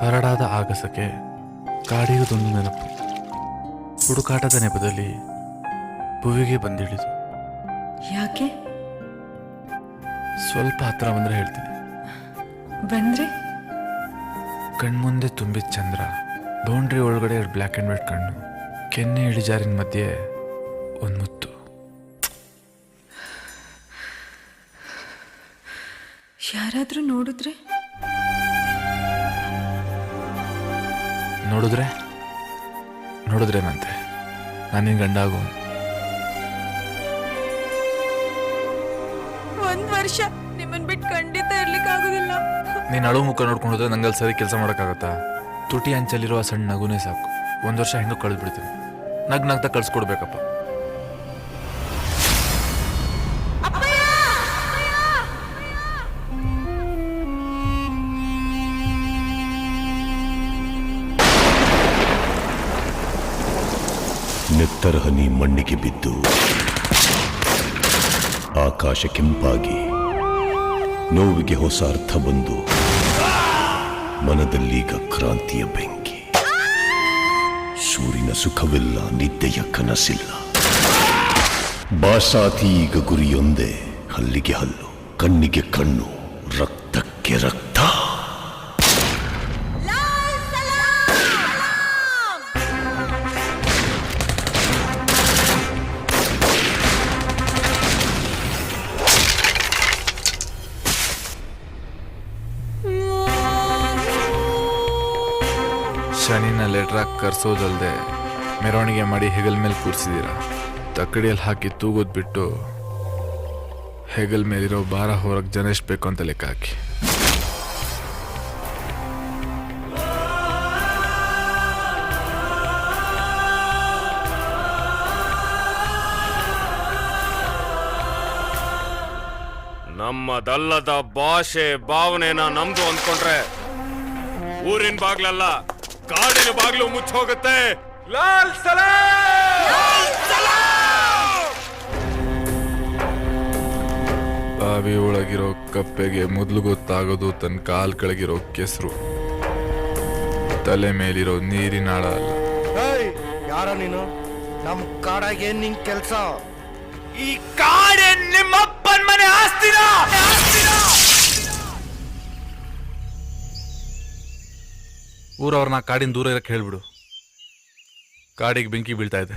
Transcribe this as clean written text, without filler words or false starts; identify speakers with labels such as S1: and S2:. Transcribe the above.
S1: ಹರಡಾದ ಆಗಸಕ್ಕೆ ಕಾಡಿಯುವುದೊಂದು ನೆನಪು. ಹುಡುಕಾಟದ ನೆಪದಲ್ಲಿ ಭುವಿಗೆ ಬಂದಿಳಿದು.
S2: ಯಾಕೆ
S1: ಸ್ವಲ್ಪ ಹತ್ರ ಬಂದ್ರೆ ಹೇಳ್ತೀನಿ.
S2: ಬಂದ್ರೆ
S1: ಕಣ್ಮುಂದೆ ತುಂಬಿದ ಚಂದ್ರ, ಬೌಂಡ್ರಿ ಒಳಗಡೆ ಬ್ಲ್ಯಾಕ್ ಆ್ಯಂಡ್ ವೈಟ್ ಕಣ್ಣು, ಕೆನ್ನೆ ಇಳಿಜಾರಿನ ಮಧ್ಯೆ ಒಂದು ಮುತ್ತು.
S2: ಯಾರಾದ್ರೂ ನೋಡಿದ್ರೆ
S1: ನೋಡಿದ್ರೇನಂತೆ ನಾನೇನು ಗಂಡ ಆಗೋ.
S2: 1 ವರ್ಷ ನಿಮ್ಮನ್ ಬಿಟ್ಟು ಖಂಡಿತ ಇರ್ಲಿಕ್ಕಾಗೋದಿಲ್ಲ.
S1: ನೀನು ಅಳು ಮುಖ ನೋಡ್ಕೊಂಡ್ರೆ ನಂಗಲ್ಲಿ ಸರಿ ಕೆಲಸ ಮಾಡೋಕ್ಕಾಗತ್ತಾ? ತುಟಿ ಅಂಚಲ್ಲಿರೋ ಆ ಸಣ್ಣ ನಗುನೇ ಸಾಕು. 1 ವರ್ಷ ಹೆಂಗೋ ಕಳೆದ್ಬಿಡ್ತೀನಿ. ನಗ್ನಗ್ತಾ ಕಳ್ಸ್ಕೊಡ್ಬೇಕಪ್ಪ.
S3: ನೆತ್ತರ ಹನಿ ಮಣ್ಣಿಗೆ ಬಿದ್ದು ಆಕಾಶ ಕೆಂಪಾಗಿ ನೋವಿಗೆ ಹೊಸ ಅರ್ಥ ಬಂದು ಮನದಲ್ಲೀಗ ಕ್ರಾಂತಿಯ ಬೆಂಕಿ. ಸೂರಿನ ಸುಖವಿಲ್ಲ, ನಿದ್ದೆಯ ಕನಸಿಲ್ಲ. ಬಾಸಾತಿ ಈಗ ಗುರಿಯೊಂದೇ, ಹಲ್ಲಿಗೆ ಹಲ್ಲು, ಕಣ್ಣಿಗೆ ಕಣ್ಣು, ರಕ್ತಕ್ಕೆ ರಕ್ತ.
S1: ಶನಿನ ಲೆಟ್ರಾಗಿ ಕರ್ಸೋದಲ್ದೆ ಮೆರವಣಿಗೆ ಮಾಡಿ ಹೆಗಲ್ ಮೇಲೆ ಕೂರಿಸಿದ್ದೀರ. ತಕ್ಕಡಿಯಲ್ಲಿ ಹಾಕಿ ತೂಗೋದ್ ಬಿಟ್ಟು ಹೆಗಲ್ ಮೇಲಿರೋ ಭಾರ ಹೊರಗೆ ಜನ ಎಷ್ಟು ಬೇಕು ಅಂತ ಲೆಕ್ಕ ಹಾಕಿ.
S4: ನಮ್ಮದಲ್ಲದ ಭಾಷೆ ಭಾವನೆನ ನಮ್ದು ಅಂದ್ಕೊಂಡ್ರೆ ಊರಿನ ಬಾಗ್ಲಲ್ಲ, ಕಾಡಿನ ಬಾಗ್ಲು ಮುಚ್ಚೋಗುತ್ತೆ. ಲಾಲ್
S1: ಬಾವಿ ಒಳಗಿರೋ ಕಪ್ಪೆಗೆ ಮೊದಲು ಗೊತ್ತಾಗೋದು ತನ್ನ ಕಾಲ್ ಕೆಳಗಿರೋ ಕೆಸರು, ತಲೆ ಮೇಲಿರೋ ನೀರಿನಾಳ ಅಲ್ಲ.
S5: ಯಾರ ನೀನು? ನಮ್ ಕಾಡಾಗ ಏನ್ ನಿಂಗ್ ಕೆಲ್ಸ?
S4: ಈ ಕಾಡೆ ನಿಮ್ಮಪ್ಪನ ಮನೆ ಆಸ್ತಿನ.
S1: ಊರವ್ರನ್ನ ಕಾಡಿನ ದೂರ ಇರಕ್ಕೆ ಹೇಳ್ಬಿಡು. ಕಾಡಿಗೆ ಬೆಂಕಿ ಬೀಳ್ತಾ ಇದೆ.